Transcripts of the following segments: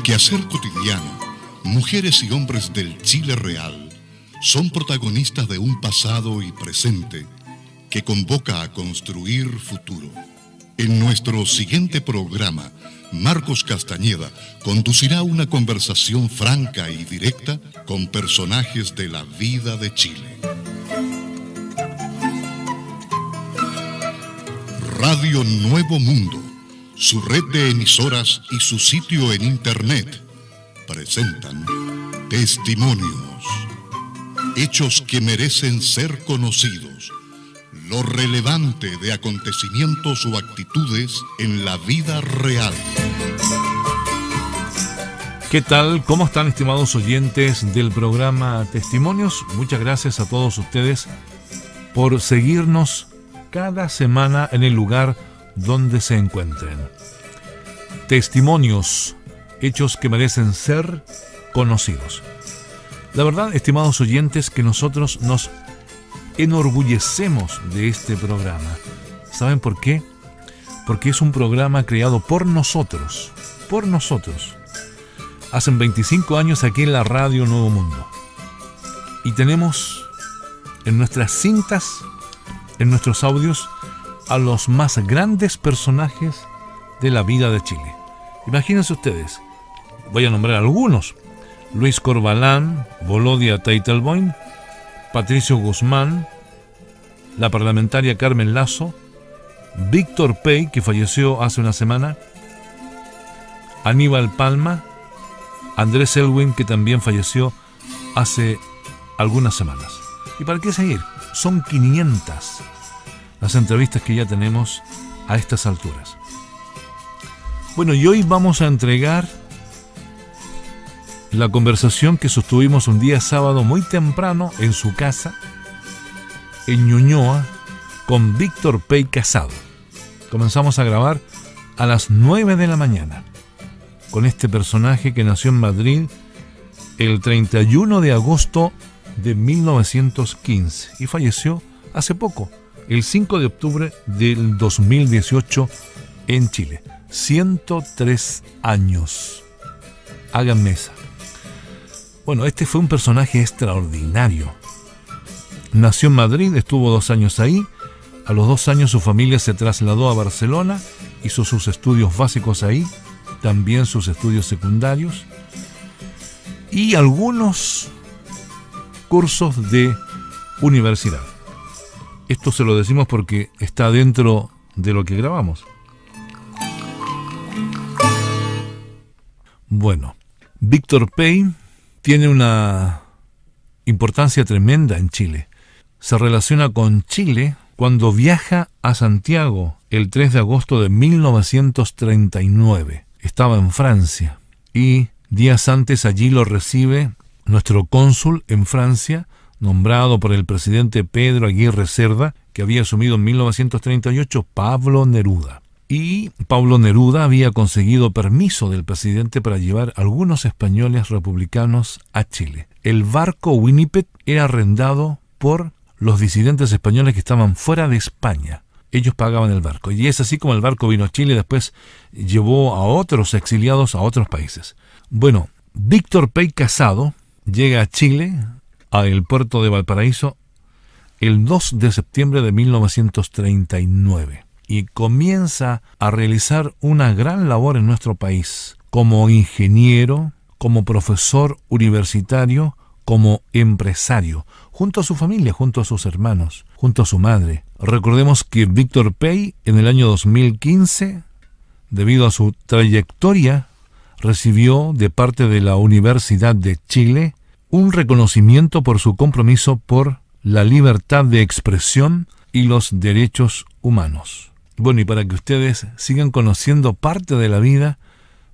el quehacer cotidiano, mujeres y hombres del Chile real son protagonistas de un pasado y presente que convoca a construir futuro. En nuestro siguiente programa, Marcos Castañeda conducirá una conversación franca y directa con personajes de la vida de Chile. Radio Nuevo Mundo, su red de emisoras y su sitio en internet presentan Testimonios, hechos que merecen ser conocidos, lo relevante de acontecimientos o actitudes en la vida real. ¿Qué tal? ¿Cómo están, estimados oyentes del programa Testimonios? Muchas gracias a todos ustedes por seguirnos cada semana en el lugar donde se encuentren. Testimonios, hechos que merecen ser conocidos. La verdad, estimados oyentes, que nosotros nos enorgullecemos de este programa. ¿Saben por qué? Porque es un programa creado por nosotros. Hacen 25 años aquí en la Radio Nuevo Mundo. Y tenemos en nuestras cintas, en nuestros audios, a los más grandes personajes de la vida de Chile. Imagínense ustedes, voy a nombrar algunos: Luis Corbalán, Volodya Teitelboim, Patricio Guzmán, la parlamentaria Carmen Lazo, Víctor Pey, que falleció hace una semana, Aníbal Palma, Andrés Elwin, que también falleció hace algunas semanas. ¿Y para qué seguir? Son 500 las entrevistas que ya tenemos a estas alturas. Bueno, y hoy vamos a entregar la conversación que sostuvimos un día sábado muy temprano en su casa, en Ñuñoa, con Víctor Pey Casado. Comenzamos a grabar a las 9 de la mañana con este personaje que nació en Madrid el 31 de agosto de 1915 y falleció hace poco, el 5 de octubre del 2018 en Chile. 103 años. Hagan mesa. Bueno, este fue un personaje extraordinario. Nació en Madrid, estuvo 2 años ahí. A los 2 años su familia se trasladó a Barcelona, hizo sus estudios básicos ahí, también sus estudios secundarios y algunos cursos de universidad. Esto se lo decimos porque está dentro de lo que grabamos. Bueno, Víctor Pey tiene una importancia tremenda en Chile. Se relaciona con Chile cuando viaja a Santiago el 3 de agosto de 1939. Estaba en Francia y días antes allí lo recibe nuestro cónsul en Francia, nombrado por el presidente Pedro Aguirre Cerda, que había asumido en 1938, Pablo Neruda. Y Pablo Neruda había conseguido permiso del presidente para llevar algunos españoles republicanos a Chile. El barco Winnipeg era arrendado por los disidentes españoles que estaban fuera de España. Ellos pagaban el barco. Y es así como el barco vino a Chile y después llevó a otros exiliados a otros países. Bueno, Víctor Pey Casado llega a Chile, al puerto de Valparaíso, el 2 de septiembre de 1939 y comienza a realizar una gran labor en nuestro país como ingeniero, como profesor universitario, como empresario, junto a su familia, junto a sus hermanos, junto a su madre. Recordemos que Víctor Pey en el año 2015, debido a su trayectoria, recibió de parte de la Universidad de Chile un reconocimiento por su compromiso por la libertad de expresión y los derechos humanos. Bueno, y para que ustedes sigan conociendo parte de la vida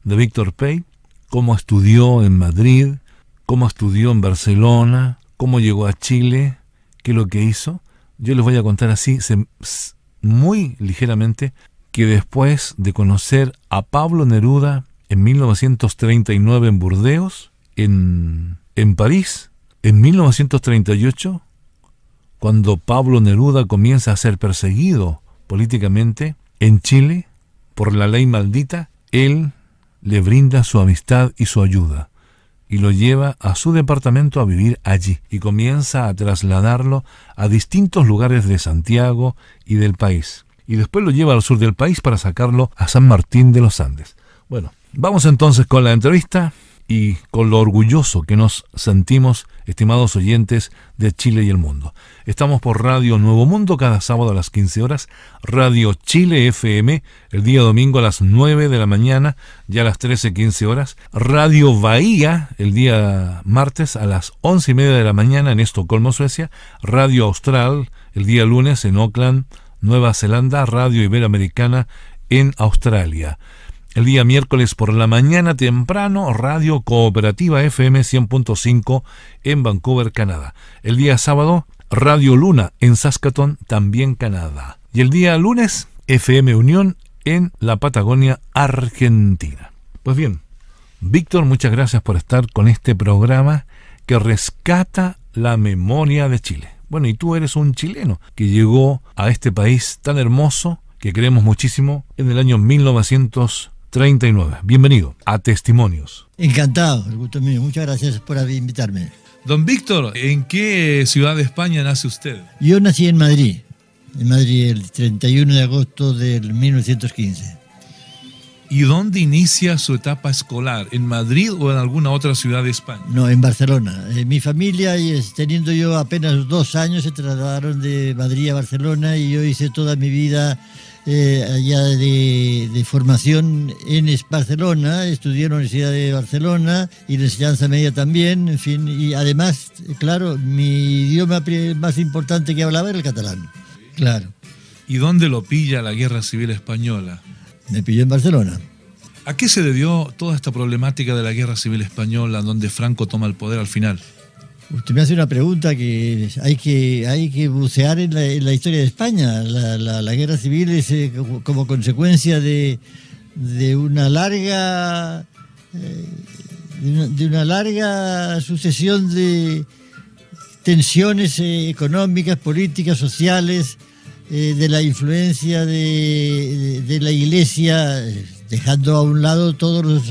de Víctor Pey, cómo estudió en Madrid, cómo estudió en Barcelona, cómo llegó a Chile, qué es lo que hizo, yo les voy a contar así, muy ligeramente, que después de conocer a Pablo Neruda en 1939 en Burdeos, en París, en 1938, cuando Pablo Neruda comienza a ser perseguido políticamente en Chile por la ley maldita, él le brinda su amistad y su ayuda, y lo lleva a su departamento a vivir allí, y comienza a trasladarlo a distintos lugares de Santiago y del país. Y después lo lleva al sur del país para sacarlo a San Martín de los Andes. Bueno, vamos entonces con la entrevista y con lo orgulloso que nos sentimos, estimados oyentes de Chile y el mundo. Estamos por Radio Nuevo Mundo cada sábado a las 15 horas, Radio Chile FM el día domingo a las 9 de la mañana, ya a las 13:15 horas, Radio Bahía el día martes a las 11:30 de la mañana en Estocolmo, Suecia, Radio Austral el día lunes en Auckland, Nueva Zelanda, Radio Iberoamericana en Australia. El día miércoles por la mañana temprano, Radio Cooperativa FM 100.5 en Vancouver, Canadá. El día sábado, Radio Luna en Saskatoon, también Canadá. Y el día lunes, FM Unión en la Patagonia, Argentina. Pues bien, Víctor, muchas gracias por estar con este programa que rescata la memoria de Chile. Bueno, y tú eres un chileno que llegó a este país tan hermoso que queremos muchísimo en el año 1939. Bienvenido a Testimonios. Encantado, el gusto es mío. Muchas gracias por invitarme. Don Víctor, ¿en qué ciudad de España nace usted? Yo nací en Madrid el 31 de agosto del 1915. ¿Y dónde inicia su etapa escolar? ¿En Madrid o en alguna otra ciudad de España? No, en Barcelona. Mi familia, teniendo yo apenas 2 años, se trasladaron de Madrid a Barcelona y yo hice toda mi vida allá de formación en Barcelona. Estudié en la Universidad de Barcelona y la enseñanza media también, en fin. Y además, claro, mi idioma más importante que hablaba era el catalán. Claro. ¿Y dónde lo pilla la Guerra Civil Española? Me pilló en Barcelona. ¿A qué se debió toda esta problemática de la Guerra Civil Española, donde Franco toma el poder al final? Usted me hace una pregunta que hay que bucear en la historia de España. La Guerra Civil es como consecuencia de una larga sucesión de tensiones económicas, políticas, sociales, de la influencia de la Iglesia, dejando a un lado todos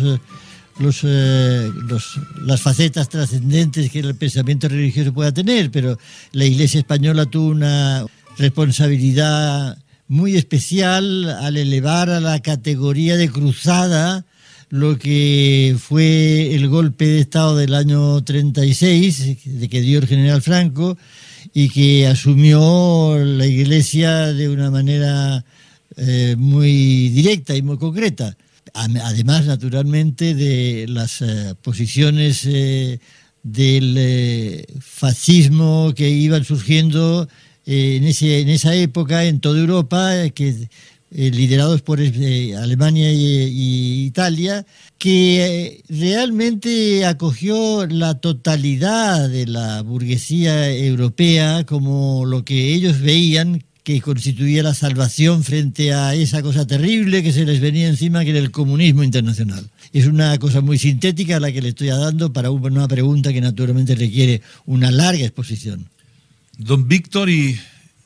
las facetas trascendentes que el pensamiento religioso pueda tener, pero la Iglesia española tuvo una responsabilidad muy especial al elevar a la categoría de cruzada lo que fue el golpe de Estado del año 36, de que dio el general Franco, y que asumió la Iglesia de una manera muy directa y muy concreta. Además, naturalmente, de las posiciones del fascismo que iban surgiendo en esa época en toda Europa, liderados por Alemania y Italia, que realmente acogió la totalidad de la burguesía europea como lo que ellos veían que constituía la salvación frente a esa cosa terrible que se les venía encima, que era el comunismo internacional. Es una cosa muy sintética a la que le estoy dando para una pregunta que naturalmente requiere una larga exposición. Don Víctor, ¿y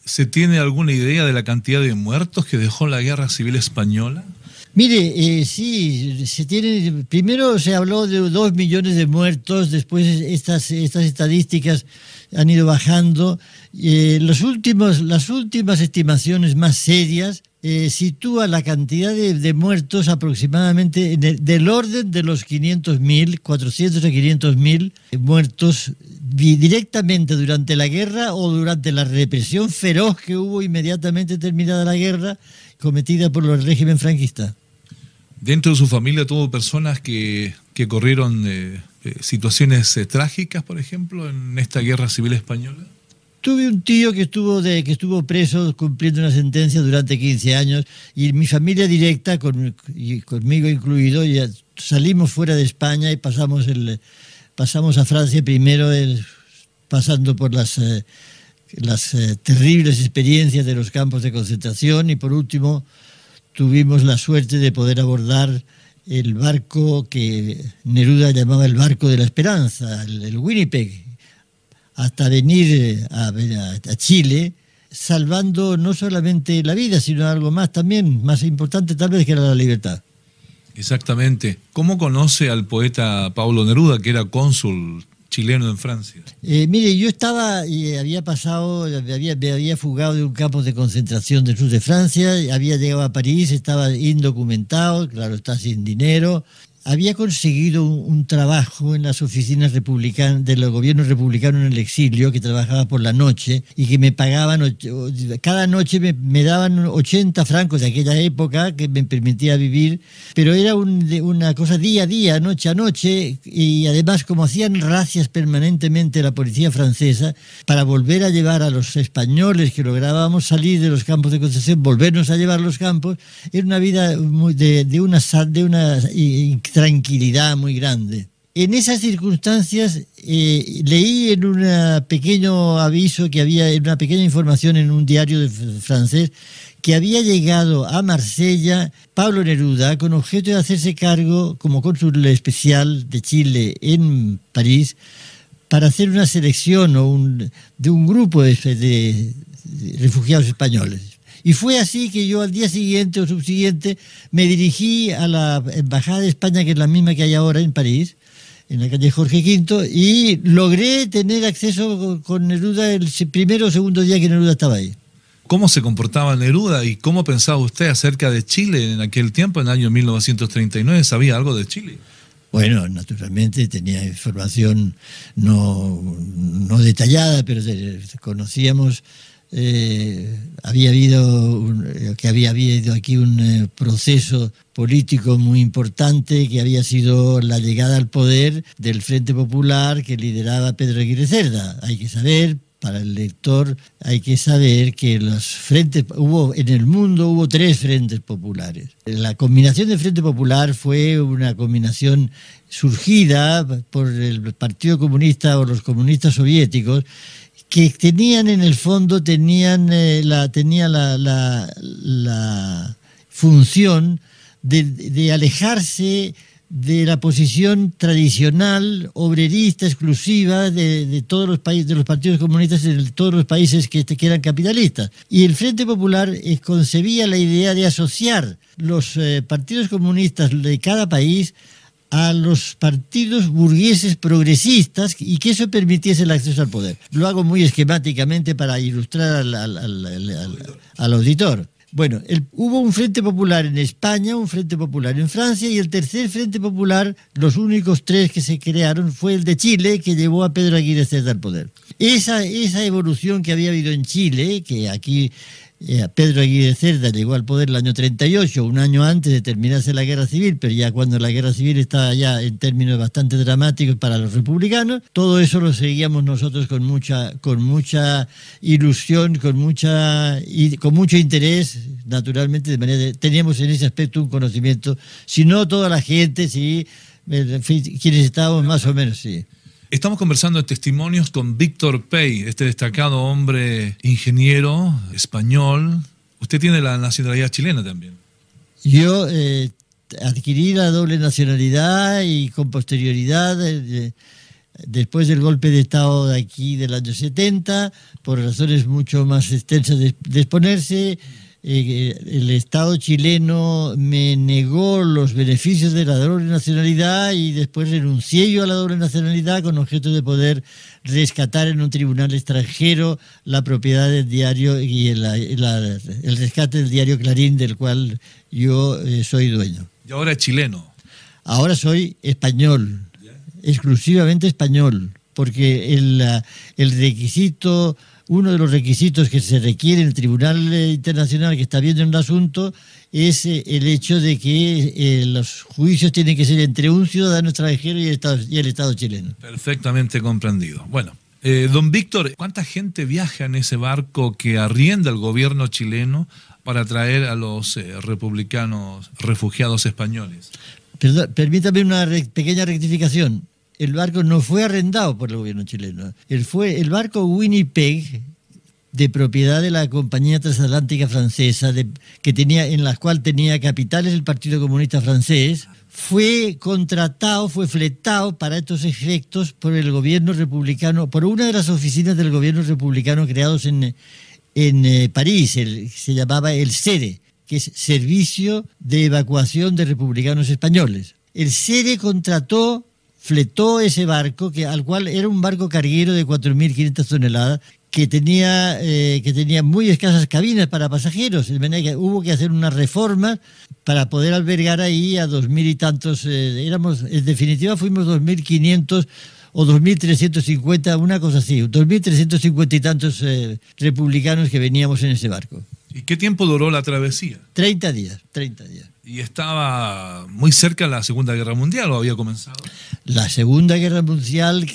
se tiene alguna idea de la cantidad de muertos que dejó la Guerra Civil Española? Mire, sí, se tiene. Primero se habló de 2 millones de muertos, después estas estadísticas han ido bajando. Las últimas estimaciones más serias sitúa la cantidad de muertos aproximadamente del orden de los 500.000, 400 a 500.000 muertos directamente durante la guerra o durante la represión feroz que hubo inmediatamente terminada la guerra cometida por el régimen franquista. ¿Dentro de su familia tuvo personas que corrieron situaciones trágicas, por ejemplo, en esta Guerra Civil Española? Tuve un tío que estuvo preso cumpliendo una sentencia durante 15 años y mi familia directa, conmigo incluido, ya salimos fuera de España y pasamos a Francia primero, pasando por las terribles experiencias de los campos de concentración y por último tuvimos la suerte de poder abordar el barco que Neruda llamaba el barco de la esperanza, el Winnipeg, hasta venir a Chile, salvando no solamente la vida, sino algo más también, más importante tal vez, que era la libertad. Exactamente. ¿Cómo conoce al poeta Pablo Neruda, que era cónsul chileno en Francia? Mire, yo estaba, me había fugado de un campo de concentración del sur de Francia, había llegado a París, estaba indocumentado, claro, está sin dinero. Había conseguido un trabajo en las oficinas republicanas de los gobiernos republicanos en el exilio, que trabajaba por la noche y que me pagaban, cada noche me daban 80 francos de aquella época que me permitía vivir, pero era una cosa día a día, noche a noche, y además como hacían razias permanentemente la policía francesa para volver a llevar a los españoles que lográbamos salir de los campos de concentración, volvernos a llevar a los campos, era una vida de una tranquilidad muy grande. En esas circunstancias leí en un pequeño aviso que había, en una pequeña información en un diario francés, que había llegado a Marsella Pablo Neruda con objeto de hacerse cargo como cónsul especial de Chile en París para hacer una selección de un grupo de refugiados españoles. Y fue así que yo al día siguiente o subsiguiente me dirigí a la Embajada de España, que es la misma que hay ahora en París, en la calle Jorge V, y logré tener acceso con Neruda el primero o segundo día que Neruda estaba ahí. ¿Cómo se comportaba Neruda y cómo pensaba usted acerca de Chile en aquel tiempo, en el año 1939? ¿Sabía algo de Chile? Bueno, naturalmente tenía información no detallada, pero conocíamos... había habido aquí un proceso político muy importante, que había sido la llegada al poder del Frente Popular que lideraba Pedro Aguirre Cerda. Hay que saber, para el lector, hay que saber que en el mundo hubo 3 frentes populares. La combinación del Frente Popular fue una combinación surgida por el Partido Comunista o los comunistas soviéticos, que tenían en el fondo la función de alejarse de la posición tradicional obrerista exclusiva de todos los países, de los partidos comunistas de todos los países que eran capitalistas. Y el Frente Popular concebía la idea de asociar los partidos comunistas de cada país a los partidos burgueses progresistas y que eso permitiese el acceso al poder. Lo hago muy esquemáticamente para ilustrar al auditor. Bueno, hubo un Frente Popular en España, un Frente Popular en Francia, y el tercer Frente Popular, los únicos 3 que se crearon, fue el de Chile, que llevó a Pedro Aguirre Cerda al poder. Esa evolución que había habido en Chile, que aquí Pedro Aguirre Cerda llegó al poder el año 38, un año antes de terminarse la guerra civil, pero ya cuando la guerra civil estaba ya en términos bastante dramáticos para los republicanos, todo eso lo seguíamos nosotros con mucha ilusión, con mucho interés, naturalmente, teníamos en ese aspecto un conocimiento, si no toda la gente, sí, en fin, quienes estábamos más o menos, sí. Estamos conversando en Testimonios con Víctor Pey, este destacado hombre ingeniero español. Usted tiene la nacionalidad chilena también. Yo adquirí la doble nacionalidad y con posterioridad, después del golpe de Estado de aquí del año 70, por razones mucho más extensas de exponerse, el Estado chileno me negó los beneficios de la doble nacionalidad y después renuncié yo a la doble nacionalidad con objeto de poder rescatar en un tribunal extranjero la propiedad del diario y el rescate del diario Clarín, del cual yo soy dueño. ¿Y ahora es chileno? Ahora soy español, exclusivamente español, porque el requisito... Uno de los requisitos que se requiere en el Tribunal Internacional que está viendo el asunto es el hecho de que los juicios tienen que ser entre un ciudadano extranjero y el Estado chileno. Perfectamente comprendido. Bueno, don Víctor, ¿cuánta gente viaja en ese barco que arrienda el gobierno chileno para traer a los republicanos refugiados españoles? Perdón, permítame una pequeña rectificación. El barco no fue arrendado por el gobierno chileno. El barco Winnipeg, de propiedad de la compañía transatlántica francesa, en la cual tenía capitales el Partido Comunista Francés, fue contratado, fue fletado para estos efectos por el gobierno republicano, por una de las oficinas del gobierno republicano creados en París, se llamaba el SEDE, que es Servicio de Evacuación de Republicanos Españoles. El SERE fletó ese barco, al cual era un barco carguero de 4.500 toneladas, que tenía muy escasas cabinas para pasajeros, de manera que hubo que hacer unas reformas para poder albergar ahí a 2.000 y tantos, en definitiva fuimos 2.500 o 2.350, una cosa así, 2.350 y tantos republicanos que veníamos en ese barco. ¿Y qué tiempo duró la travesía? 30 días. ¿Y estaba muy cerca de la Segunda Guerra Mundial o había comenzado? La Segunda Guerra Mundial,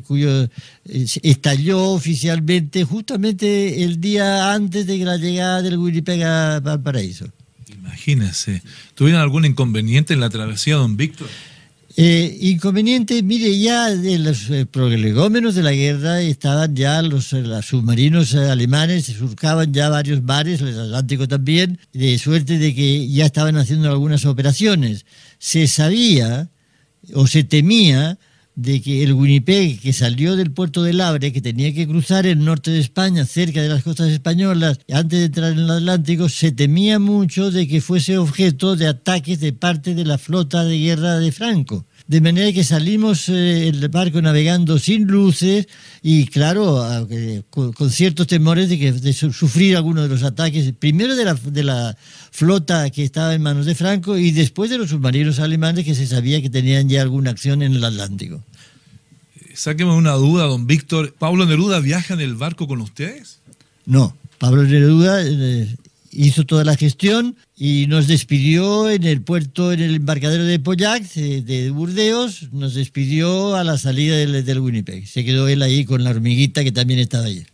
cuyo estalló oficialmente justamente el día antes de la llegada del Winnipeg a Valparaíso. Imagínese. ¿Tuvieron algún inconveniente en la travesía, don Víctor? Inconveniente, mire, ya de los prolegómenos de la guerra estaban ya los submarinos alemanes, se surcaban ya varios mares, el Atlántico también, de suerte de que ya estaban haciendo algunas operaciones. Se sabía o se temía de que el Winnipeg, que salió del puerto de Havre, que tenía que cruzar el norte de España, cerca de las costas españolas, antes de entrar en el Atlántico, se temía mucho de que fuese objeto de ataques de parte de la flota de guerra de Franco. De manera que salimos el barco navegando sin luces y, claro, con ciertos temores de sufrir alguno de los ataques, primero de la flota que estaba en manos de Franco y después de los submarinos alemanes que se sabía que tenían ya alguna acción en el Atlántico. Sáqueme una duda, don Víctor. ¿Pablo Neruda viaja en el barco con ustedes? No, Pablo Neruda hizo toda la gestión y nos despidió en el puerto, en el embarcadero de Pauillac, de Burdeos, nos despidió a la salida del Winnipeg. Se quedó él ahí con la hormiguita que también estaba ahí.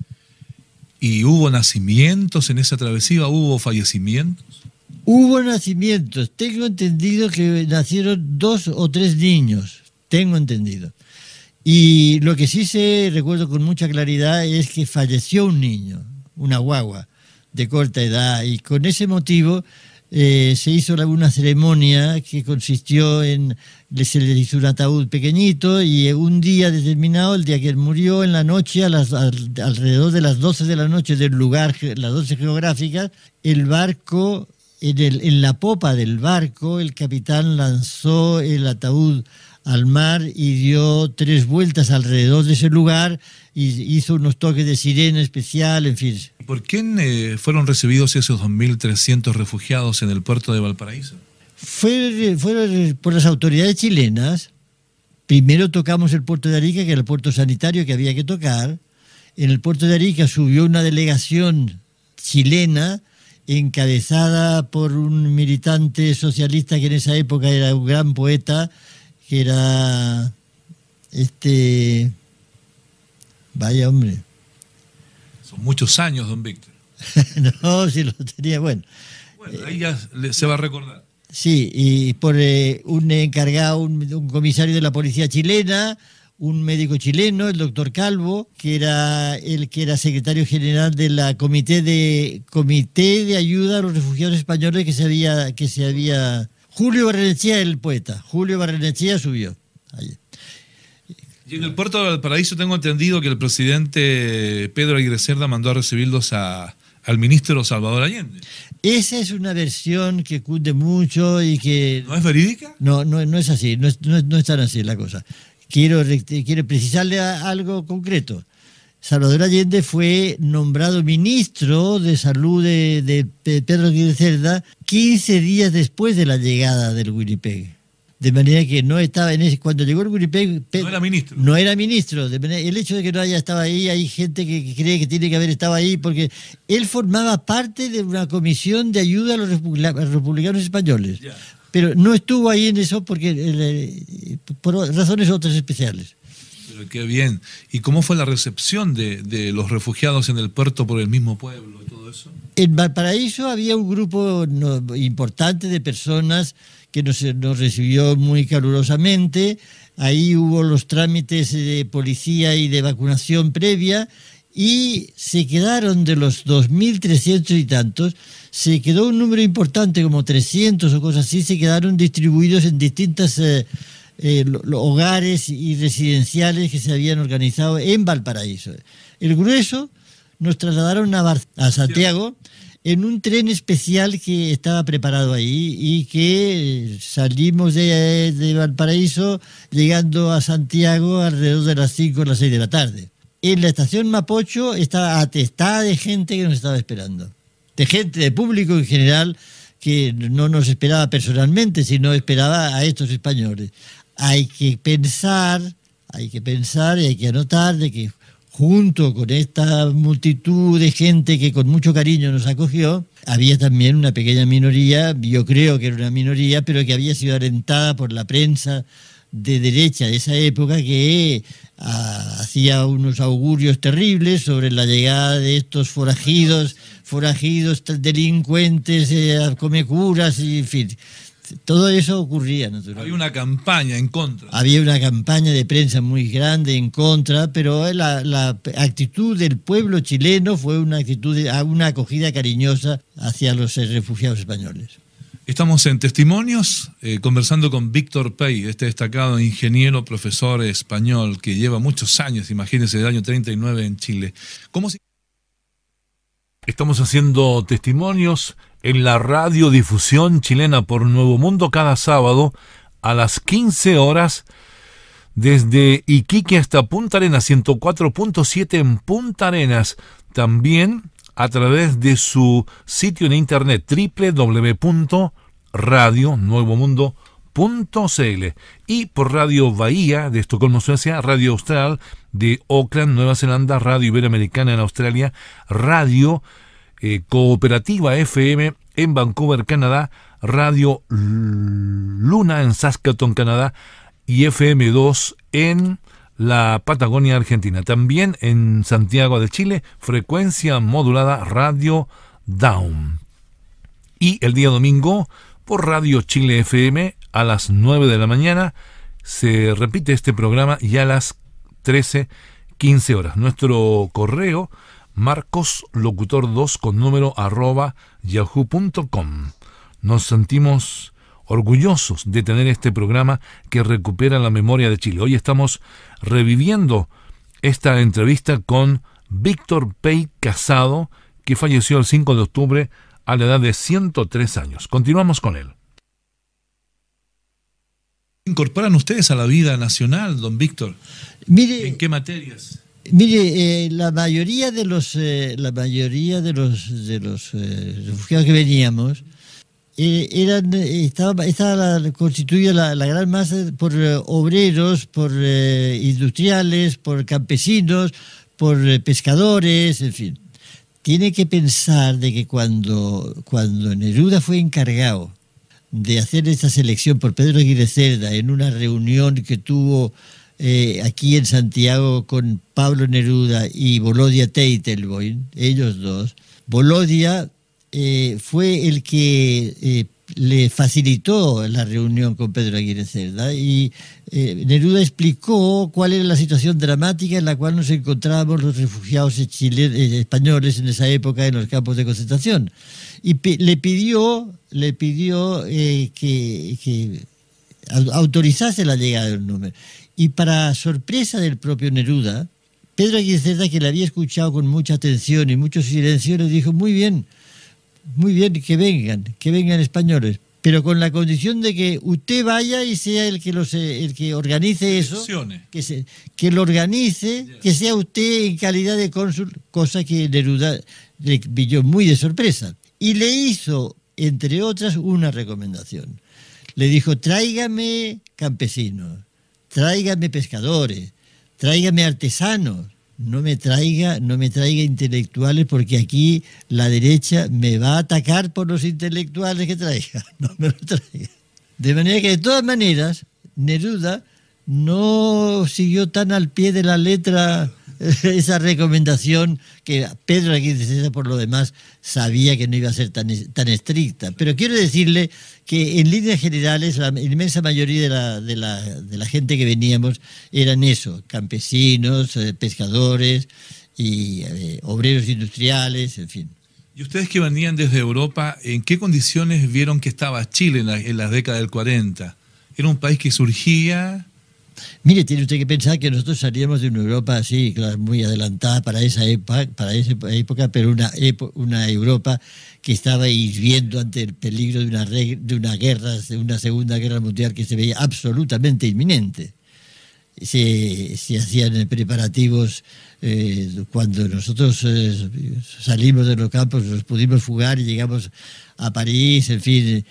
¿Y hubo nacimientos en esa travesía? ¿Hubo fallecimientos? Hubo nacimientos. Tengo entendido que nacieron 2 o 3 niños. Tengo entendido. Y lo que sí recuerdo con mucha claridad es que falleció un niño, una guagua de corta edad, y con ese motivo se hizo una ceremonia que consistió se le hizo un ataúd pequeñito y un día determinado, el día que él murió, en la noche, alrededor de las 12 de la noche del lugar, las 12 geográficas, el barco, en la popa del barco, el capitán lanzó el ataúd al mar y dio 3 vueltas alrededor de ese lugar y hizo unos toques de sirena especial, en fin. ¿Por quién fueron recibidos esos 2.300 refugiados en el puerto de Valparaíso? Fueron por las autoridades chilenas. Primero tocamos el puerto de Arica, que era el puerto sanitario que había que tocar. En el puerto de Arica subió una delegación chilena encabezada por un militante socialista que en esa época era un gran poeta, que era vaya hombre. Son muchos años, don Víctor. No, sí lo tenía, bueno. Bueno, ahí ya se va a recordar. Sí, y por un encargado, un comisario de la policía chilena, un médico chileno, el doctor Calvo, que era el que era secretario general de la comité de ayuda a los refugiados españoles que se había Julio Barrenechea, el poeta. Julio Barrenechea subió. Allí. Y en el puerto de Valparaíso tengo entendido que el presidente Pedro Aguirre Cerda mandó a recibirlos al ministro Salvador Allende. Esa es una versión que cunde mucho y que... ¿No es verídica? No es así, no es tan así la cosa. Quiero precisarle algo concreto. Salvador Allende fue nombrado ministro de Salud de Pedro Aguirre Cerda 15 días después de la llegada del Winnipeg. De manera que no estaba cuando llegó el Winnipeg... No era ministro. No era ministro. El hecho de que no haya estado ahí, hay gente que cree que tiene que haber estado ahí porque él formaba parte de una comisión de ayuda a los republicanos españoles. Yeah. Pero no estuvo ahí en eso por razones otras especiales. Pero qué bien. ¿Y cómo fue la recepción de los refugiados en el puerto por el mismo pueblo y todo eso? En Valparaíso había un grupo importante de personas que nos recibió muy calurosamente. Ahí hubo los trámites de policía y de vacunación previa y se quedaron de los 2.300 y tantos, se quedó un número importante, como 300 o cosas así, se quedaron distribuidos en distintas hogares y residenciales que se habían organizado en Valparaíso. El grueso nos trasladaron a Santiago. en un tren especial que estaba preparado ahí y que salimos de Valparaíso llegando a Santiago alrededor de las 5 o las 6 de la tarde. En la estación Mapocho estaba atestada de gente que nos estaba esperando, de gente, de público en general, que no nos esperaba personalmente, sino esperaba a estos españoles. Hay que pensar y hay que anotar de que junto con esta multitud de gente que con mucho cariño nos acogió, había también una pequeña minoría, yo creo que era una minoría, pero que había sido alentada por la prensa de derecha de esa época, que hacía unos augurios terribles sobre la llegada de estos forajidos delincuentes, comecuras, y en fin. Todo eso ocurría, naturalmente. Había una campaña en contra. Había una campaña de prensa muy grande en contra, pero la actitud del pueblo chileno fue una acogida cariñosa hacia los refugiados españoles. Estamos en Testimonios, conversando con Víctor Pey, este destacado ingeniero, profesor español que lleva muchos años, imagínense, del año 39 en Chile. Estamos haciendo Testimonios en la radiodifusión chilena por Nuevo Mundo cada sábado a las 15 horas desde Iquique hasta Punta Arenas, 104.7 en Punta Arenas. También a través de su sitio en internet www.radionuevomundo.cl y por Radio Bahía de Estocolmo, Suecia, Radio Austral de Auckland, Nueva Zelanda, Radio Iberoamericana en Australia, Radio Cooperativa FM en Vancouver, Canadá, Radio Luna en Saskatoon, Canadá, y FM2 en la Patagonia Argentina. También en Santiago de Chile, frecuencia modulada Radio Down. Y el día domingo, por Radio Chile FM, a las 9 de la mañana, se repite este programa y a las 13:15 horas. Nuestro correo, marcoslocutor2 con número @yahoo.com. Nos sentimos orgullosos de tener este programa que recupera la memoria de Chile. Hoy estamos reviviendo esta entrevista con Víctor Pey Casado, que falleció el 5 de octubre a la edad de 103 años. Continuamos con él. ¿Incorporan ustedes a la vida nacional, don Víctor? Mire, ¿en qué materias? Mire, la mayoría de los refugiados que veníamos estaba constituida la gran masa por obreros, por industriales, por campesinos, por pescadores, en fin. Tiene que pensar de que cuando Neruda fue encargado de hacer esta selección por Pedro Aguirre Cerda en una reunión que tuvo aquí en Santiago con Pablo Neruda y Volodya Teitelboim, ellos dos, Volodya fue el que le facilitó la reunión con Pedro Aguirre Cerda, y Neruda explicó cuál era la situación dramática en la cual nos encontrábamos los refugiados españoles en esa época en los campos de concentración, y le pidió que autorizase la llegada del número. Y para sorpresa del propio Neruda, Pedro Aguirre Cerda, que le había escuchado con mucha atención y mucho silencio, le dijo: muy bien, que vengan españoles, pero con la condición de que usted vaya y sea el que organice eso, que lo organice, que sea usted en calidad de cónsul, cosa que Neruda le pilló muy de sorpresa. Y le hizo, entre otras, una recomendación. Le dijo: tráigame campesinos, tráigame pescadores, tráigame artesanos, no me traiga intelectuales, porque aquí la derecha me va a atacar por los intelectuales que traiga, no me lo traiga. De manera que, de todas maneras, Neruda no siguió tan al pie de la letra esa recomendación, que Pedro Aguirre Cerda, por lo demás, sabía que no iba a ser tan estricta. Pero quiero decirle que en líneas generales la inmensa mayoría de la gente que veníamos eran eso: campesinos, pescadores y obreros industriales, en fin. ¿Y ustedes que venían desde Europa, en qué condiciones vieron que estaba Chile en la década del 40? ¿Era un país que surgía? Mire, tiene usted que pensar que nosotros salíamos de una Europa así, claro, muy adelantada para esa época, pero una Europa que estaba hirviendo ante el peligro de una guerra, de una Segunda Guerra Mundial que se veía absolutamente inminente. Se hacían preparativos cuando nosotros salimos de los campos, nos pudimos fugar y llegamos a París, en fin,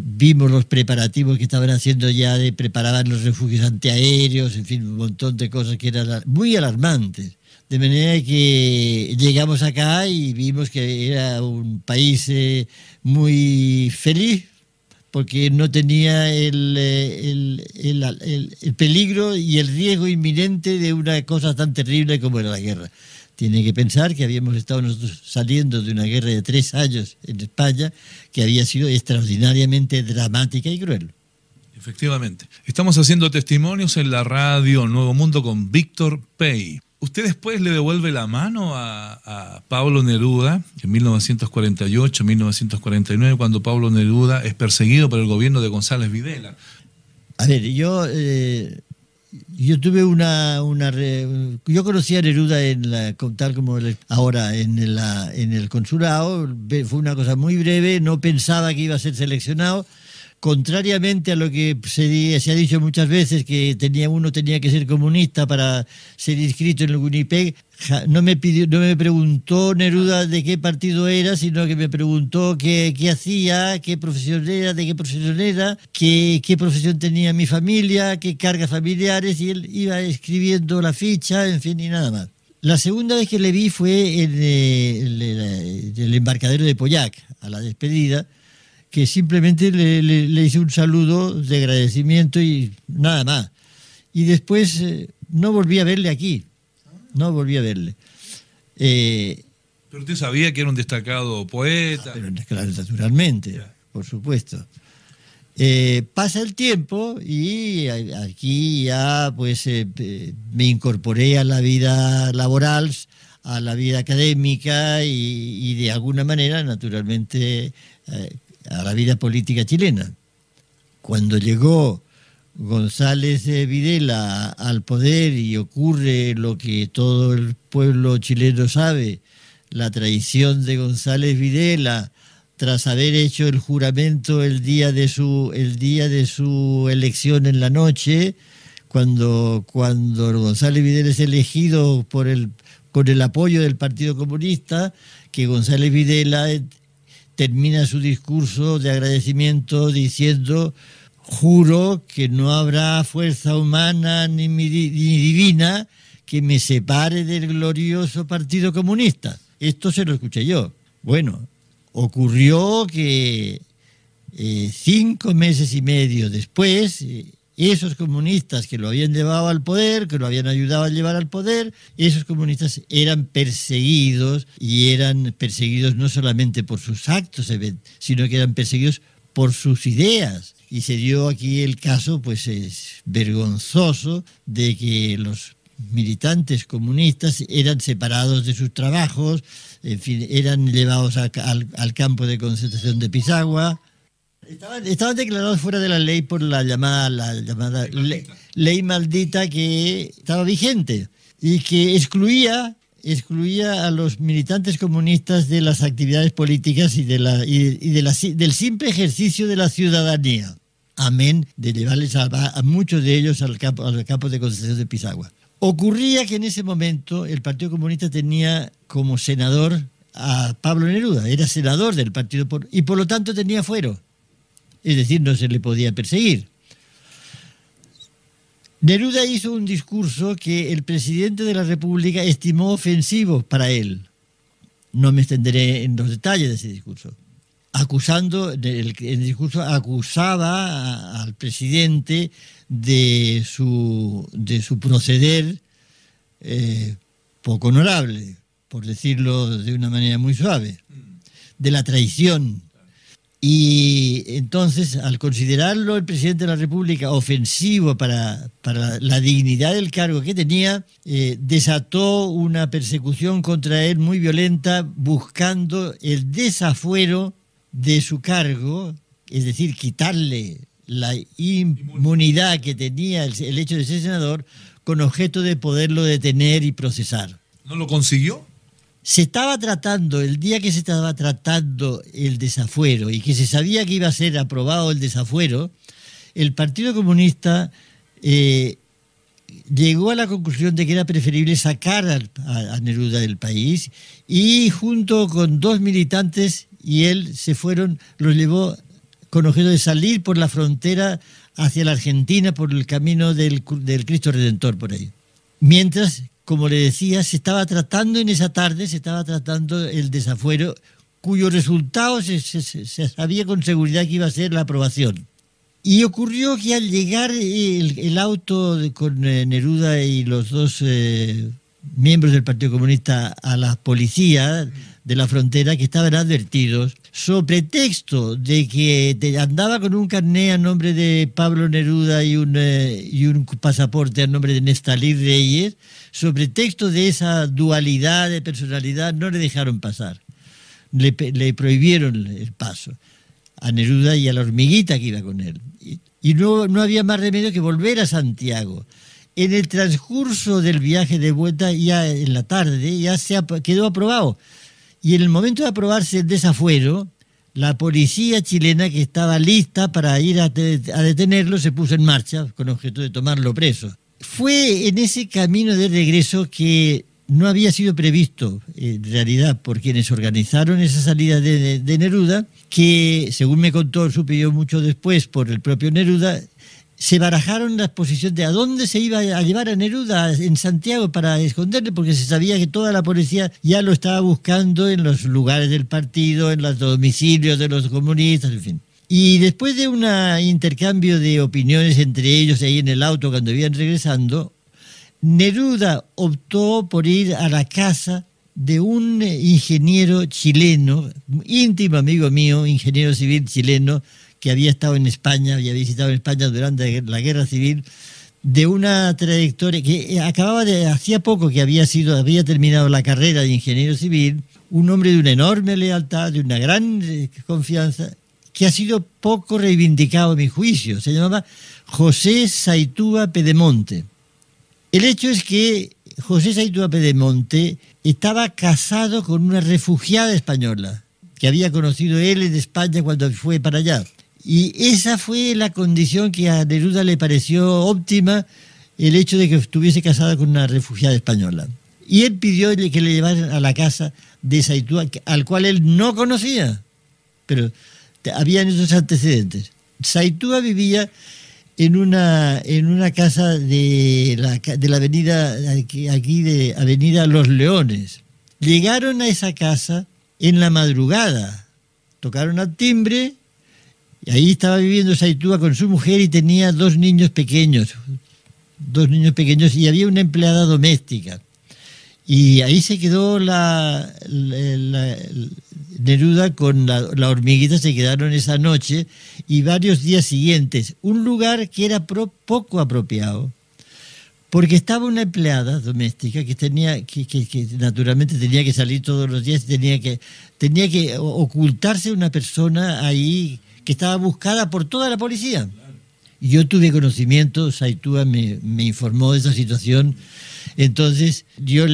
vimos los preparativos que estaban haciendo ya, preparaban los refugios antiaéreos, en fin, un montón de cosas que eran muy alarmantes. De manera que llegamos acá y vimos que era un país muy feliz, porque no tenía el peligro y el riesgo inminente de una cosa tan terrible como era la guerra. Tiene que pensar que habíamos estado nosotros saliendo de una guerra de 3 años en España que había sido extraordinariamente dramática y cruel. Efectivamente. Estamos haciendo testimonios en la radio Nuevo Mundo con Víctor Pey. Usted después le devuelve la mano a Pablo Neruda en 1948, 1949, cuando Pablo Neruda es perseguido por el gobierno de González Videla. A ver, yo tuve yo conocí a Neruda tal como ahora en el consulado. Fue una cosa muy breve, no pensaba que iba a ser seleccionado. Contrariamente a lo que se ha dicho muchas veces, que uno tenía que ser comunista para ser inscrito en el Winnipeg, no me preguntó Neruda de qué partido era, sino que me preguntó qué hacía, qué profesión era, de qué profesión era, qué profesión tenía mi familia, qué cargas familiares, y él iba escribiendo la ficha, en fin, y nada más. La segunda vez que le vi fue en el embarcadero de Pollack, a la despedida, que simplemente le hice un saludo de agradecimiento y nada más. Y después no volví a verle aquí. No volví a verle. Pero usted sabía que era un destacado poeta. Pero claro, naturalmente, por supuesto. Pasa el tiempo y aquí ya pues me incorporé a la vida laboral, a la vida académica y de alguna manera, naturalmente, a la vida política chilena. Cuando llegó González Videla al poder y ocurre lo que todo el pueblo chileno sabe, la traición de González Videla tras haber hecho el juramento el día de su elección en la noche, cuando González Videla es elegido con el apoyo del Partido Comunista, que González Videla termina su discurso de agradecimiento diciendo: juro que no habrá fuerza humana ni divina que me separe del glorioso Partido Comunista. Esto se lo escuché yo. Bueno, ocurrió que 5 meses y medio después, esos comunistas que lo habían llevado al poder, que lo habían ayudado a llevar al poder, esos comunistas eran perseguidos, y eran perseguidos no solamente por sus actos, sino que eran perseguidos por sus ideas. Y se dio aquí el caso, pues es vergonzoso, de que los militantes comunistas eran separados de sus trabajos, en fin, eran llevados al campo de concentración de Pisagua. Estaban declarados fuera de la ley por la llamada ley maldita que estaba vigente y que excluía a los militantes comunistas de las actividades políticas y del simple ejercicio de la ciudadanía. Amén de llevarles a muchos de ellos al campo de concentración de Pisagua. Ocurría que en ese momento el Partido Comunista tenía como senador a Pablo Neruda, era senador del partido y por lo tanto tenía fuero. Es decir, no se le podía perseguir. Neruda hizo un discurso que el presidente de la República estimó ofensivo para él. No me extenderé en los detalles de ese discurso. El discurso acusaba al presidente de su proceder poco honorable, por decirlo de una manera muy suave, de la traición. Y entonces, al considerarlo el presidente de la República ofensivo para la dignidad del cargo que tenía, desató una persecución contra él muy violenta, buscando el desafuero de su cargo, es decir, quitarle la inmunidad que tenía el hecho de ser senador con objeto de poderlo detener y procesar. ¿No lo consiguió? Se estaba tratando, el día que se estaba tratando el desafuero y que se sabía que iba a ser aprobado el desafuero, el Partido Comunista llegó a la conclusión de que era preferible sacar a Neruda del país, y junto con 2 militantes y él se fueron, los llevó con objeto de salir por la frontera hacia la Argentina por el camino del Cristo Redentor por ahí. Mientras, como le decía, se estaba tratando en esa tarde, se estaba tratando el desafuero, cuyo resultado se sabía con seguridad que iba a ser la aprobación. Y ocurrió que al llegar el auto con Neruda y los 2 miembros del Partido Comunista a la policía de la frontera, que estaban advertidos, sobre pretexto de que andaba con un carné a nombre de Pablo Neruda y un pasaporte a nombre de Nestalí Reyes, sobre pretexto de esa dualidad de personalidad, no le dejaron pasar. Le prohibieron el paso a Neruda y a la hormiguita que iba con él. Y no había más remedio que volver a Santiago. En el transcurso del viaje de vuelta, ya en la tarde, ya quedó aprobado. Y en el momento de aprobarse el desafuero, la policía chilena, que estaba lista para ir a detenerlo, se puso en marcha con objeto de tomarlo preso. Fue en ese camino de regreso que no había sido previsto, en realidad, por quienes organizaron esa salida de Neruda, que, según me contó, supe yo mucho después por el propio Neruda, se barajaron las posiciones de a dónde se iba a llevar a Neruda en Santiago para esconderle, porque se sabía que toda la policía ya lo estaba buscando en los lugares del partido, en los domicilios de los comunistas, en fin. Y después de un intercambio de opiniones entre ellos ahí en el auto cuando iban regresando, Neruda optó por ir a la casa de un ingeniero chileno, íntimo amigo mío, ingeniero civil chileno, que había estado en España, había visitado en España durante la Guerra Civil, de una trayectoria que hacía poco que había terminado la carrera de ingeniero civil, un hombre de una enorme lealtad, de una gran confianza, que ha sido poco reivindicado a mi juicio. Se llamaba José Saitúa Pedemonte. El hecho es que José Saitúa Pedemonte estaba casado con una refugiada española que había conocido él en España cuando fue para allá. Y esa fue la condición que a Neruda le pareció óptima, el hecho de que estuviese casada con una refugiada española. Y él pidió que le llevaran a la casa de Saitúa, al cual él no conocía, pero habían esos antecedentes. Saitúa vivía en una casa de la avenida, de Avenida Los Leones. Llegaron a esa casa en la madrugada, tocaron al timbre, y ahí estaba viviendo Saitúa con su mujer y tenía 2 niños pequeños, y había una empleada doméstica. Y ahí se quedó Neruda con la hormiguita, se quedaron esa noche y varios días siguientes. Un lugar que era poco apropiado, porque estaba una empleada doméstica que naturalmente tenía que salir todos los días, tenía que ocultarse una persona ahí que estaba buscada por toda la policía. Y yo tuve conocimiento, Saitúa me informó de esa situación. Entonces yo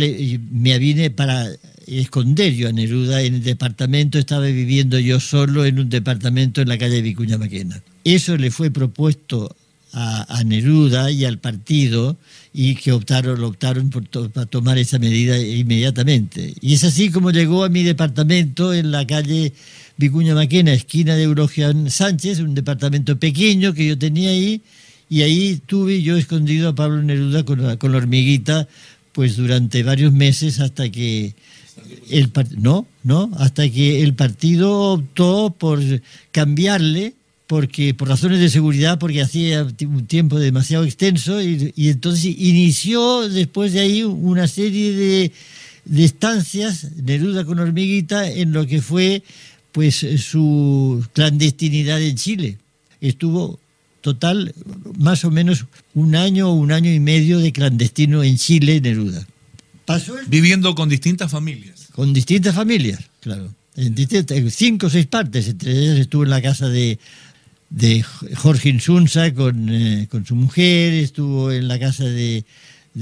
me avine para esconder yo a Neruda en el departamento. Estaba viviendo yo solo en un departamento en la calle Vicuña Maquena. Eso le fue propuesto a Neruda y al partido, y que optaron para tomar esa medida inmediatamente. Y es así como llegó a mi departamento en la calle Vicuña Maquena, esquina de Eulogian Sánchez, un departamento pequeño que yo tenía ahí, y ahí tuve yo escondido a Pablo Neruda con la hormiguita, pues durante varios meses hasta que hasta que el partido optó por cambiarle, porque por razones de seguridad, porque hacía un tiempo demasiado extenso, y entonces inició después de ahí una serie de estancias, Neruda con hormiguita, en lo que fue pues su clandestinidad en Chile. Estuvo total más o menos un año y medio de clandestino en Chile, Neruda. Viviendo con distintas familias. Con distintas familias, claro. En 5 o 6 partes, entre ellas estuvo en la casa de de Jorge Insunza con su mujer, estuvo en la casa de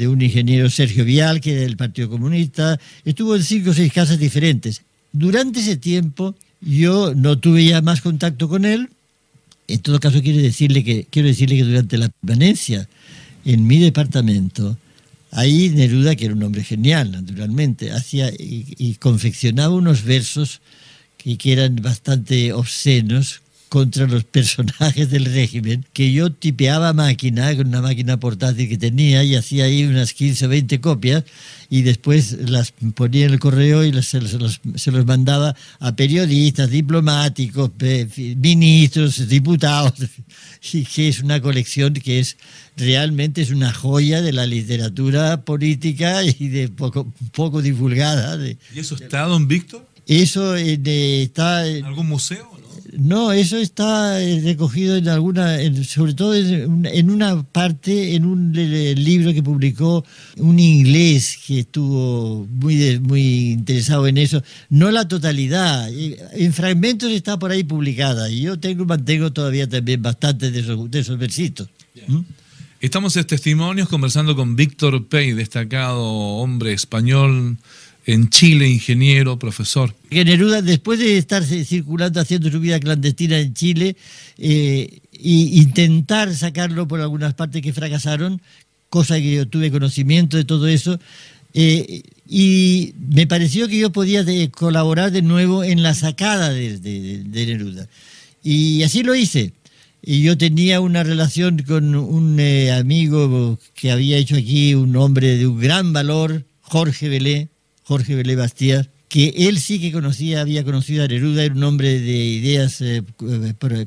un ingeniero, Sergio Vial, que era del Partido Comunista, estuvo en 5 o 6 casas diferentes. Durante ese tiempo yo no tuve ya más contacto con él. En todo caso quiero decirle que durante la permanencia en mi departamento, ahí Neruda, que era un hombre genial, naturalmente, hacía y confeccionaba unos versos que eran bastante obscenos contra los personajes del régimen, que yo tipeaba a máquina, con una máquina portátil que tenía, y hacía ahí unas 15 o 20 copias, y después las ponía en el correo y se los mandaba a periodistas, diplomáticos, ministros, diputados, y que es una colección que realmente es una joya de la literatura política y de poco divulgada. ¿Y eso está, don Víctor? Eso está ¿en algún museo? No, eso está recogido sobre todo en una parte, en un libro que publicó un inglés que estuvo muy interesado en eso. No la totalidad, en fragmentos está por ahí publicada, y yo mantengo todavía también bastantes de esos versitos. Estamos en Testimonios conversando con Víctor Pey, destacado hombre español en Chile, ingeniero, profesor. Que Neruda, después de estar circulando, haciendo su vida clandestina en Chile, e intentar sacarlo por algunas partes que fracasaron, cosa que yo tuve conocimiento de todo eso, y me pareció que yo podía colaborar de nuevo en la sacada de Neruda. Y así lo hice. Y yo tenía una relación con un amigo que había hecho aquí, un hombre de un gran valor, Jorge Belé Bastías, que él sí que había conocido a Neruda, era un hombre de ideas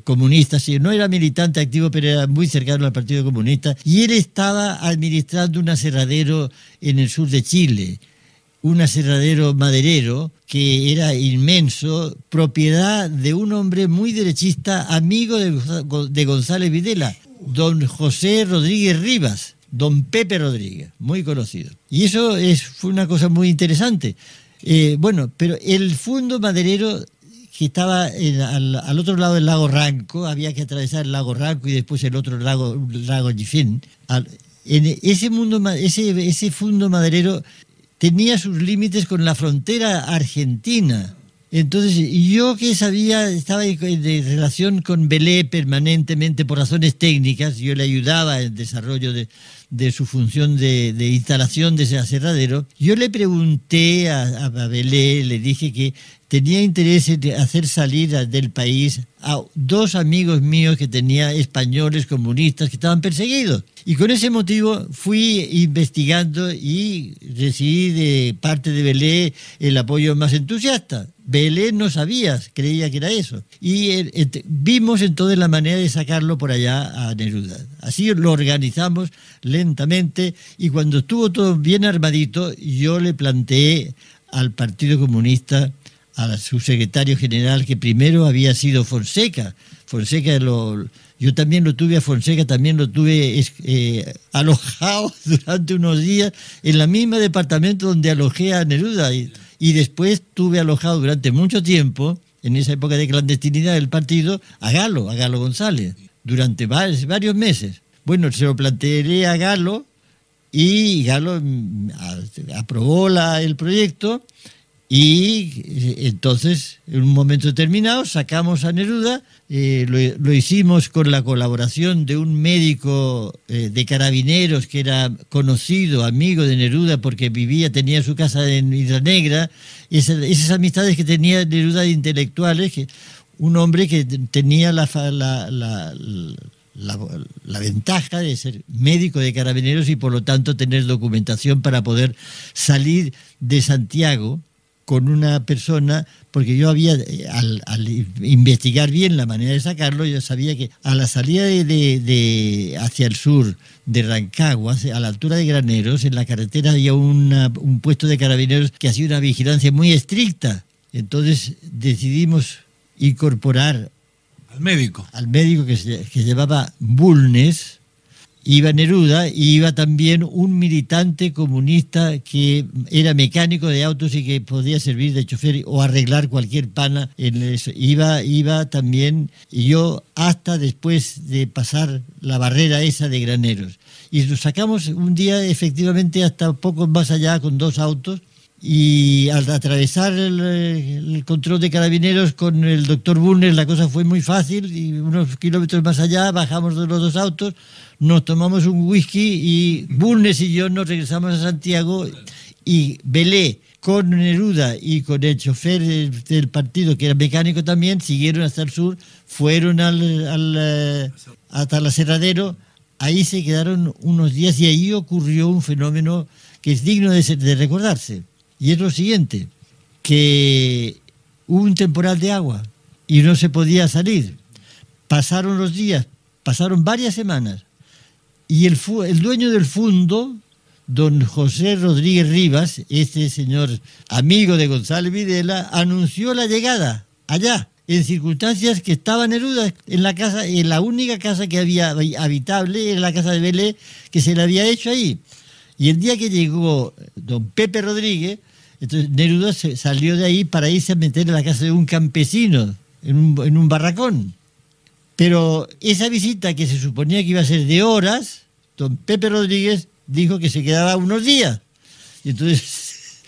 comunistas, no era militante activo, pero era muy cercano al Partido Comunista, y él estaba administrando un aserradero en el sur de Chile, un aserradero maderero que era inmenso, propiedad de un hombre muy derechista, amigo de González Videla, don José Rodríguez Rivas, don Pepe Rodríguez, muy conocido. Y eso fue una cosa muy interesante. Pero el fundo maderero que estaba al otro lado del lago Ranco, había que atravesar el lago Ranco y después el otro lago Yifín. En ese fundo maderero tenía sus límites con la frontera argentina. Entonces, yo que estaba en relación con Belé permanentemente por razones técnicas, yo le ayudaba en el desarrollo de su función de instalación de ese aserradero. Yo le pregunté a Belé, le dije que tenía interés en hacer salir del país a 2 amigos míos que tenía, españoles comunistas, que estaban perseguidos. Y con ese motivo fui investigando y recibí de parte de Belé el apoyo más entusiasta. Belé no sabía, creía que era eso. Y vimos entonces la manera de sacarlo por allá a Neruda. Así lo organizamos lentamente, y cuando estuvo todo bien armadito, yo le planteé al Partido Comunista, a su secretario general, que primero había sido Fonseca. Yo también lo tuve a Fonseca, también lo tuve alojado durante unos días en la misma departamento donde alojé a Neruda. Y después tuve alojado durante mucho tiempo, en esa época de clandestinidad del partido, a Galo González, durante varios meses. Bueno, se lo planteé a Galo, y Galo aprobó el proyecto. Y entonces, en un momento determinado, sacamos a Neruda, lo hicimos con la colaboración de un médico de Carabineros que era conocido, amigo de Neruda, porque tenía su casa en Isla Negra, esas amistades que tenía Neruda de intelectuales, un hombre que tenía la ventaja de ser médico de Carabineros y por lo tanto tener documentación para poder salir de Santiago con una persona, porque yo al investigar bien la manera de sacarlo, yo sabía que a la salida hacia el sur de Rancagua, a la altura de Graneros, en la carretera había un puesto de Carabineros que hacía una vigilancia muy estricta. Entonces decidimos incorporar al médico que se llamaba Bulnes, iba Neruda y iba también un militante comunista que era mecánico de autos y que podía servir de chofer o arreglar cualquier pana en eso. Iba también yo hasta después de pasar la barrera esa de Graneros. Y nos sacamos un día efectivamente hasta poco más allá con 2 autos. Y al atravesar el control de carabineros con el doctor Bulnes la cosa fue muy fácil y unos kilómetros más allá bajamos de los 2 autos, nos tomamos un whisky y Bulnes y yo nos regresamos a Santiago y Belé con Neruda y con el chofer del partido que era mecánico también siguieron hasta el sur, fueron hasta el aserradero, ahí se quedaron unos días y ahí ocurrió un fenómeno que es digno de recordarse. Y es lo siguiente, que hubo un temporal de agua y no se podía salir. Pasaron los días, pasaron varias semanas y el dueño del fundo, don José Rodríguez Rivas, este señor amigo de González Videla, anunció la llegada allá, en circunstancias que estaba Neruda en la casa, en la única casa que había habitable, era la casa de Belé, que se le había hecho ahí. Y el día que llegó don Pepe Rodríguez, entonces Neruda salió de ahí para irse a meter en la casa de un campesino, en un barracón. Pero esa visita que se suponía que iba a ser de horas, don Pepe Rodríguez dijo que se quedaba unos días. Y entonces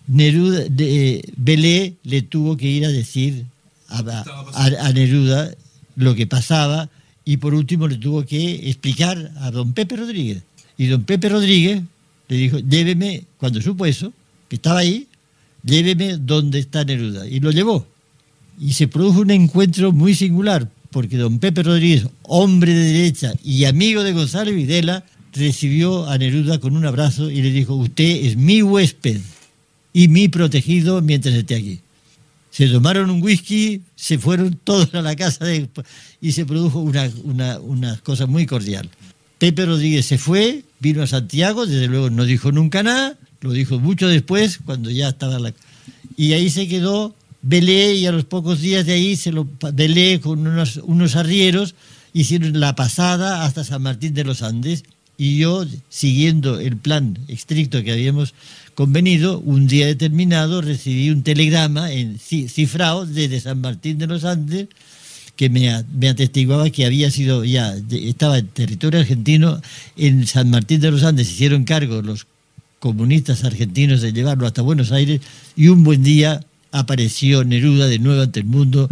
Belé le tuvo que ir a decir a Neruda lo que pasaba y por último le tuvo que explicar a don Pepe Rodríguez. Y don Pepe Rodríguez le dijo, lléveme, cuando supo eso, que estaba ahí, lléveme donde está Neruda. Y lo llevó. Y se produjo un encuentro muy singular, porque don Pepe Rodríguez, hombre de derecha y amigo de González Videla, recibió a Neruda con un abrazo y le dijo, usted es mi huésped y mi protegido mientras esté aquí. Se tomaron un whisky, se fueron todos a la casa y se produjo una cosa muy cordial. Pepe Rodríguez se fue, vino a Santiago, desde luego no dijo nunca nada, lo dijo mucho después, cuando ya estaba y ahí se quedó Belé y a los pocos días de ahí Belé con unos arrieros hicieron la pasada hasta San Martín de los Andes y yo, siguiendo el plan estricto que habíamos convenido, un día determinado recibí un telegrama cifrado desde San Martín de los Andes que me atestiguaba que estaba en territorio argentino, en San Martín de los Andes se hicieron cargo los comunistas argentinos de llevarlo hasta Buenos Aires y un buen día apareció Neruda de nuevo ante el mundo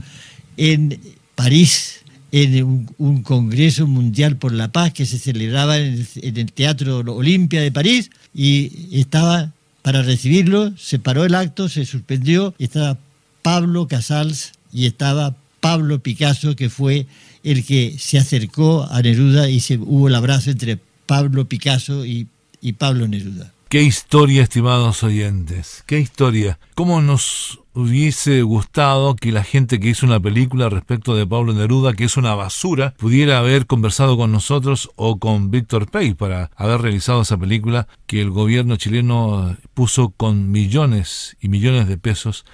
en París, en un congreso mundial por la paz que se celebraba en el Teatro Olimpia de París y estaba para recibirlo, se paró el acto, se suspendió, estaba Pablo Casals y estaba Pablo Picasso, que fue el que se acercó a Neruda y hubo el abrazo entre Pablo Picasso y Pablo Neruda. Qué historia, estimados oyentes, qué historia. ¿Cómo nos hubiese gustado que la gente que hizo una película respecto de Pablo Neruda, que es una basura, pudiera haber conversado con nosotros o con Víctor Pey para haber realizado esa película que el gobierno chileno puso con millones y millones de pesos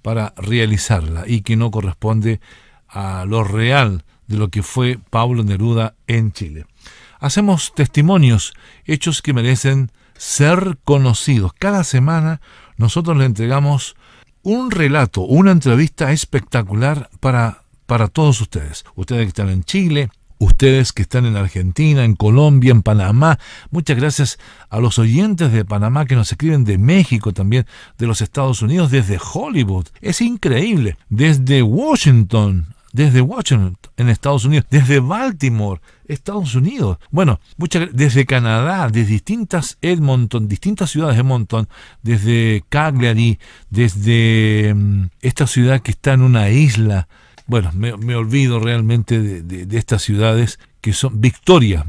para realizarla y que no corresponde a lo real de lo que fue Pablo Neruda en Chile. Hacemos testimonios, hechos que merecen ser conocidos. Cada semana nosotros le entregamos un relato, una entrevista espectacular para todos ustedes. Ustedes que están en Chile, ustedes que están en Argentina, en Colombia, en Panamá. Muchas gracias a los oyentes de Panamá que nos escriben, de México también, de los Estados Unidos, desde Hollywood. Es increíble. Desde Washington, en Estados Unidos, desde Baltimore, Estados Unidos. Bueno, desde Canadá, desde distintas ciudades de Edmonton, desde Cagliari, desde esta ciudad que está en una isla. Bueno, me olvido realmente de estas ciudades que son Victoria,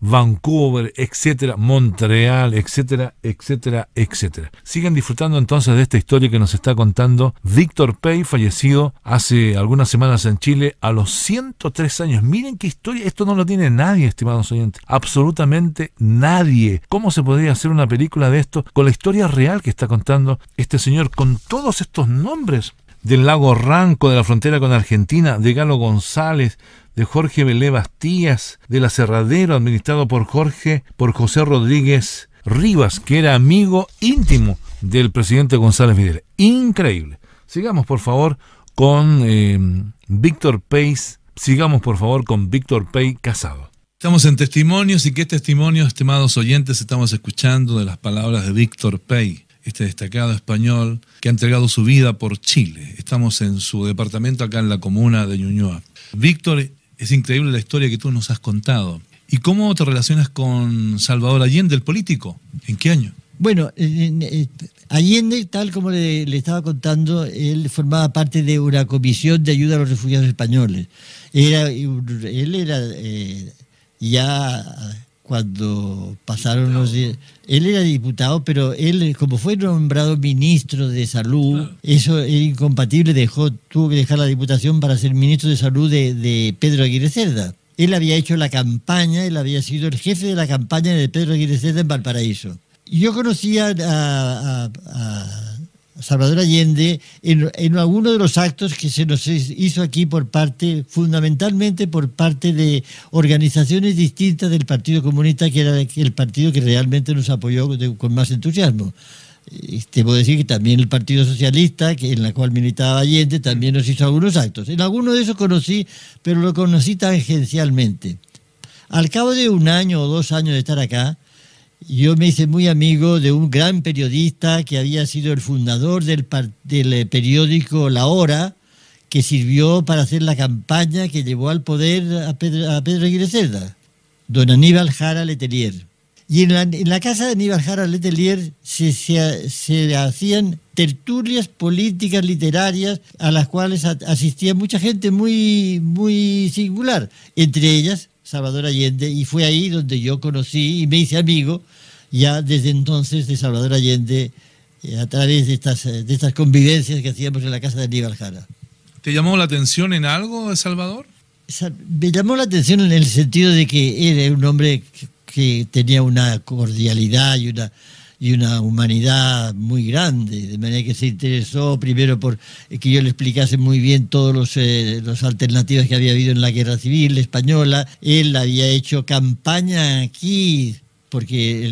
Vancouver, etcétera, Montreal, etcétera, etcétera, etcétera. Sigan disfrutando entonces de esta historia que nos está contando Víctor Pey, fallecido hace algunas semanas en Chile a los 103 años. Miren qué historia, esto no lo tiene nadie, estimados oyentes, absolutamente nadie. ¿Cómo se podría hacer una película de esto con la historia real que está contando este señor, con todos estos nombres del lago Ranco, de la frontera con Argentina, de Galo González, de Jorge Belé Bastías, del Aserradero, administrado por José Rodríguez Rivas, que era amigo íntimo del presidente González Videla. Increíble. Sigamos, por favor, con Víctor Pey. Sigamos, por favor, con Víctor Pey Casado. Estamos en Testimonios, y qué testimonios, estimados oyentes, estamos escuchando de las palabras de Víctor Pey, este destacado español que ha entregado su vida por Chile. Estamos en su departamento acá en la comuna de Ñuñoa. Víctor, es increíble la historia que tú nos has contado. ¿Y cómo te relacionas con Salvador Allende, el político? ¿En qué año? Bueno, Allende, tal como le estaba contando, él formaba parte de una comisión de ayuda a los refugiados españoles. Él era ya cuando pasaron los días, él era diputado, pero él, como fue nombrado ministro de Salud, claro, eso era incompatible, tuvo que dejar la diputación para ser ministro de Salud de Pedro Aguirre Cerda. Él había hecho la campaña, él había sido el jefe de la campaña de Pedro Aguirre Cerda en Valparaíso. Yo conocía a Salvador Allende en alguno de los actos que se nos hizo aquí fundamentalmente por parte de organizaciones distintas del Partido Comunista, que era el partido que realmente nos apoyó con más entusiasmo. Debo decir que también el Partido Socialista, en la cual militaba Allende, también nos hizo algunos actos. En alguno de esos conocí, pero lo conocí tangencialmente. Al cabo de 1 año o 2 años de estar acá, yo me hice muy amigo de un gran periodista que había sido el fundador del periódico La Hora, que sirvió para hacer la campaña que llevó al poder a Pedro Aguirre Cerda, don Aníbal Jara Letelier. Y en la casa de Aníbal Jara Letelier se hacían tertulias políticas literarias a las cuales asistía mucha gente muy, muy singular, entre ellas Salvador Allende, y fue ahí donde yo conocí y me hice amigo ya desde entonces de Salvador Allende, a través de estas convivencias que hacíamos en la casa de Aníbal Jara. ¿Te llamó la atención en algo de Salvador? Me llamó la atención en el sentido de que era un hombre que tenía una cordialidad y una humanidad muy grande, de manera que se interesó primero por que yo le explicase muy bien todas las alternativas que había habido en la Guerra Civil Española. Él había hecho campaña aquí, porque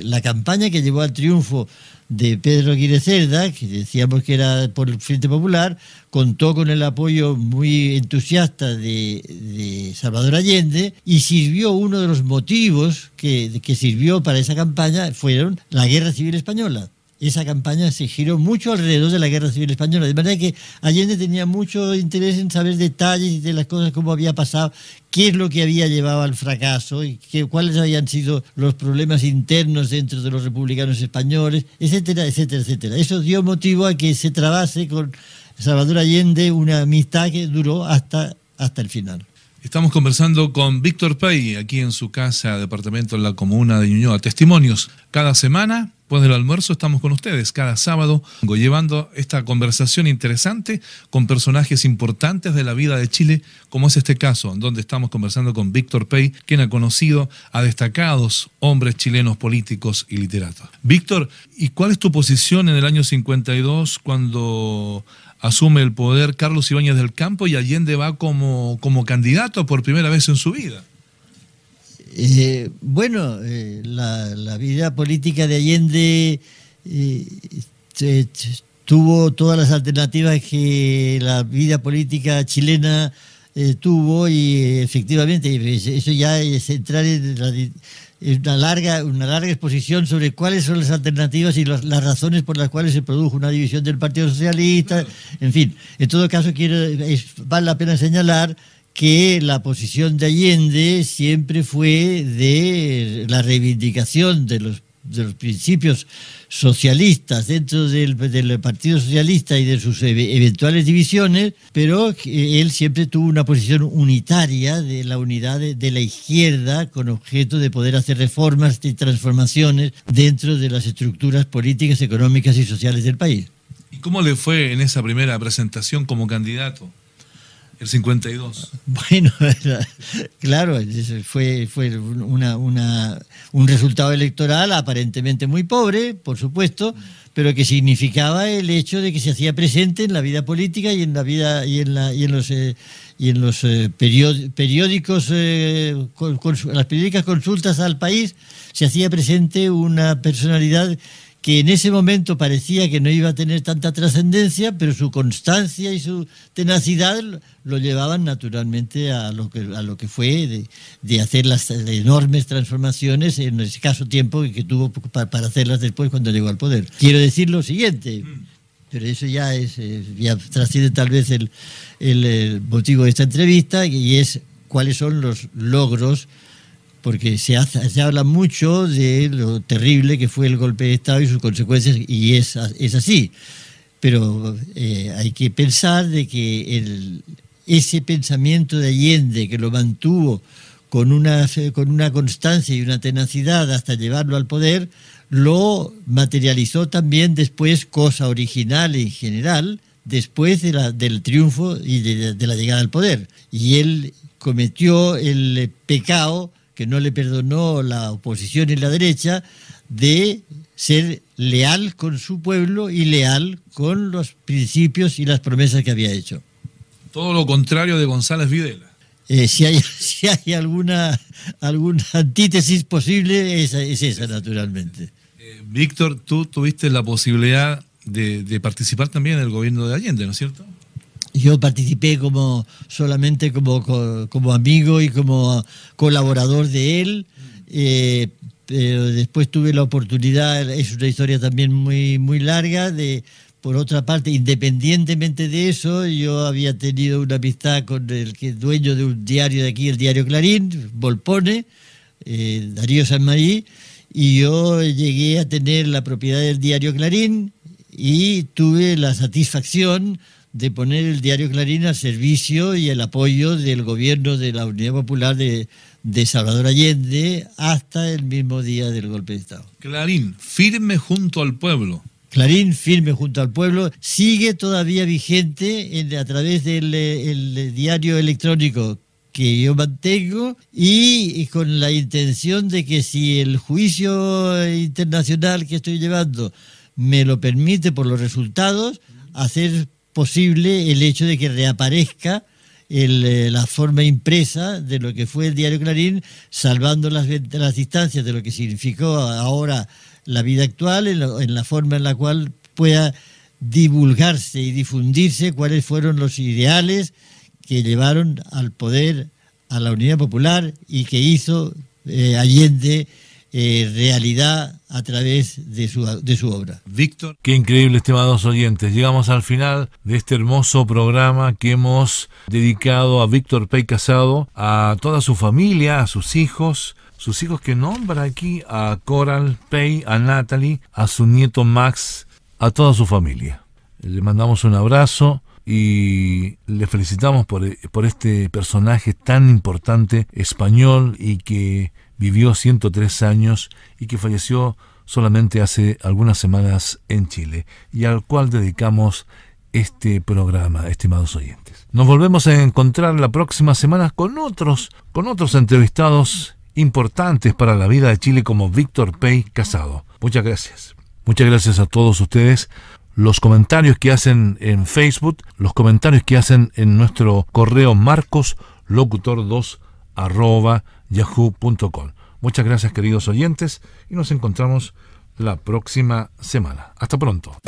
la campaña que llevó al triunfo de Pedro Aguirre Cerda, que decíamos que era por el Frente Popular, contó con el apoyo muy entusiasta de Salvador Allende, y sirvió, uno de los motivos que sirvió para esa campaña fueron la Guerra Civil Española. Esa campaña se giró mucho alrededor de la Guerra Civil Española, de manera que Allende tenía mucho interés en saber detalles de las cosas, cómo había pasado, qué es lo que había llevado al fracaso y cuáles habían sido los problemas internos dentro de los republicanos españoles, etcétera, etcétera, etcétera. Eso dio motivo a que se trabase con Salvador Allende una amistad que duró hasta el final. Estamos conversando con Víctor Pey, aquí en su casa, departamento en la comuna de Ñuñoa. Testimonios cada semana. Después del almuerzo estamos con ustedes cada sábado llevando esta conversación interesante con personajes importantes de la vida de Chile, como es este caso, donde estamos conversando con Víctor Pey, quien ha conocido a destacados hombres chilenos políticos y literatos. Víctor, ¿y cuál es tu posición en el año 52 cuando asume el poder Carlos Ibáñez del Campo y Allende va como candidato por primera vez en su vida? La vida política de Allende tuvo todas las alternativas que la vida política chilena tuvo, y efectivamente eso ya es entrar en una larga exposición sobre cuáles son las alternativas y las razones por las cuales se produjo una división del Partido Socialista. En fin, en todo caso vale la pena señalar que la posición de Allende siempre fue de la reivindicación de los principios socialistas dentro del Partido Socialista y de sus eventuales divisiones, pero él siempre tuvo una posición unitaria de la unidad de la izquierda, con objeto de poder hacer reformas y transformaciones dentro de las estructuras políticas, económicas y sociales del país. ¿Y cómo le fue en esa primera presentación como candidato? El 52. Bueno, claro, fue un resultado electoral aparentemente muy pobre, por supuesto, pero que significaba el hecho de que se hacía presente en la vida política y en la vida y en los periódicos, las periódicas consultas al país, se hacía presente una personalidad que en ese momento parecía que no iba a tener tanta trascendencia, pero su constancia y su tenacidad lo llevaban naturalmente a lo que fue de hacer las enormes transformaciones en el escaso tiempo que tuvo para hacerlas después cuando llegó al poder. Quiero decir lo siguiente, pero eso ya trasciende tal vez el motivo de esta entrevista, y es cuáles son los logros, porque se habla mucho de lo terrible que fue el golpe de Estado y sus consecuencias, y es así. Pero hay que pensar de que ese pensamiento de Allende, que lo mantuvo con una constancia y una tenacidad hasta llevarlo al poder, lo materializó también después, cosa original en general, después del triunfo y de la llegada al poder. Y él cometió el pecado que no le perdonó la oposición y la derecha, de ser leal con su pueblo y leal con los principios y las promesas que había hecho. Todo lo contrario de González Videla. Si hay alguna antítesis posible, es esa, naturalmente. Víctor, tú tuviste la posibilidad de participar también en el gobierno de Allende, ¿no es cierto? Yo participé solamente como amigo y como colaborador de él, pero después tuve la oportunidad, es una historia también muy, muy larga, por otra parte, independientemente de eso, yo había tenido una amistad con el que es dueño de un diario de aquí, el diario Clarín, Volpone, Darío Sanmarí, y yo llegué a tener la propiedad del diario Clarín y tuve la satisfacción de poner el diario Clarín al servicio y el apoyo del gobierno de la Unidad Popular de Salvador Allende hasta el mismo día del golpe de Estado. Clarín, firme junto al pueblo. Clarín, firme junto al pueblo, sigue todavía vigente a través del el diario electrónico que yo mantengo, y con la intención de que si el juicio internacional que estoy llevando me lo permite por los resultados, hacer posible el hecho de que reaparezca la forma impresa de lo que fue el diario Clarín, salvando las distancias de lo que significó ahora la vida actual, en la forma en la cual pueda divulgarse y difundirse cuáles fueron los ideales que llevaron al poder a la Unidad Popular y que hizo Allende realidad a través de su obra. Víctor. Qué increíble, estimados oyentes. Llegamos al final de este hermoso programa que hemos dedicado a Víctor Pey Casado, a toda su familia, a sus hijos que nombra aquí, a Coral Pey, a Natalie, a su nieto Max, a toda su familia. Le mandamos un abrazo y le felicitamos por este personaje tan importante español y que vivió 103 años y que falleció solamente hace algunas semanas en Chile, y al cual dedicamos este programa, estimados oyentes. Nos volvemos a encontrar la próxima semana con otros entrevistados importantes para la vida de Chile, como Víctor Pey Casado. Muchas gracias. Muchas gracias a todos ustedes. Los comentarios que hacen en Facebook, los comentarios que hacen en nuestro correo marcoslocutor2@yahoo.com. Muchas gracias, queridos oyentes, y nos encontramos la próxima semana. Hasta pronto.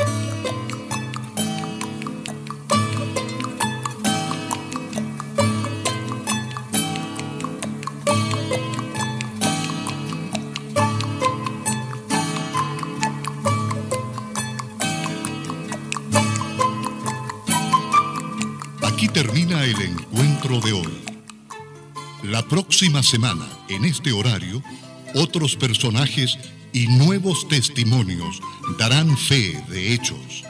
Aquí termina el encuentro de hoy. La próxima semana, en este horario, otros personajes y nuevos testimonios darán fe de hechos.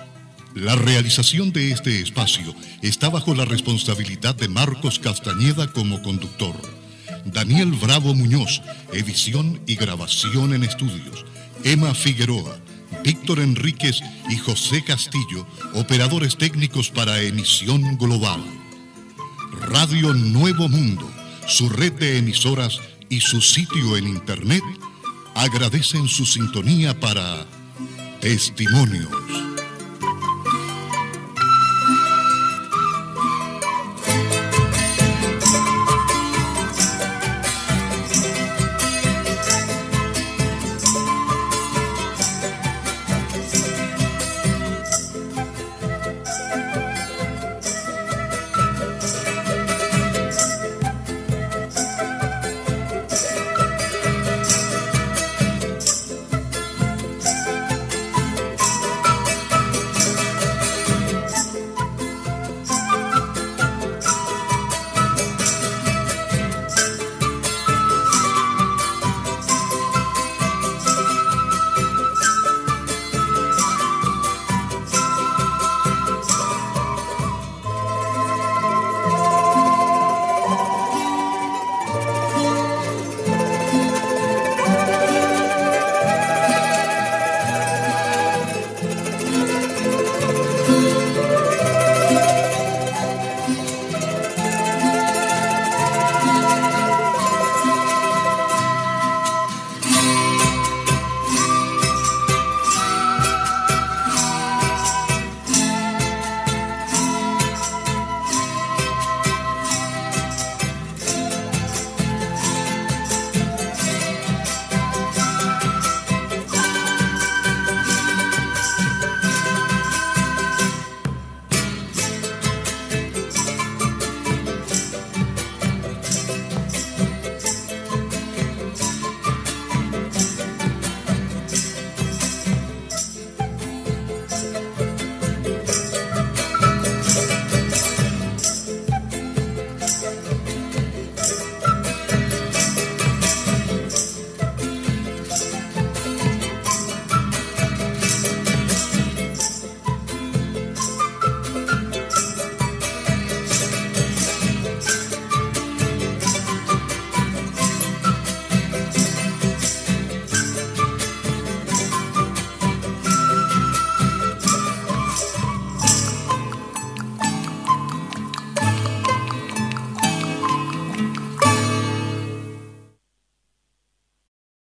La realización de este espacio está bajo la responsabilidad de Marcos Castañeda como conductor, Daniel Bravo Muñoz, edición y grabación en estudios, Emma Figueroa, Víctor Enríquez y José Castillo, operadores técnicos para Emisión Global. Radio Nuevo Mundo, su red de emisoras y su sitio en internet agradecen su sintonía para Testimonios.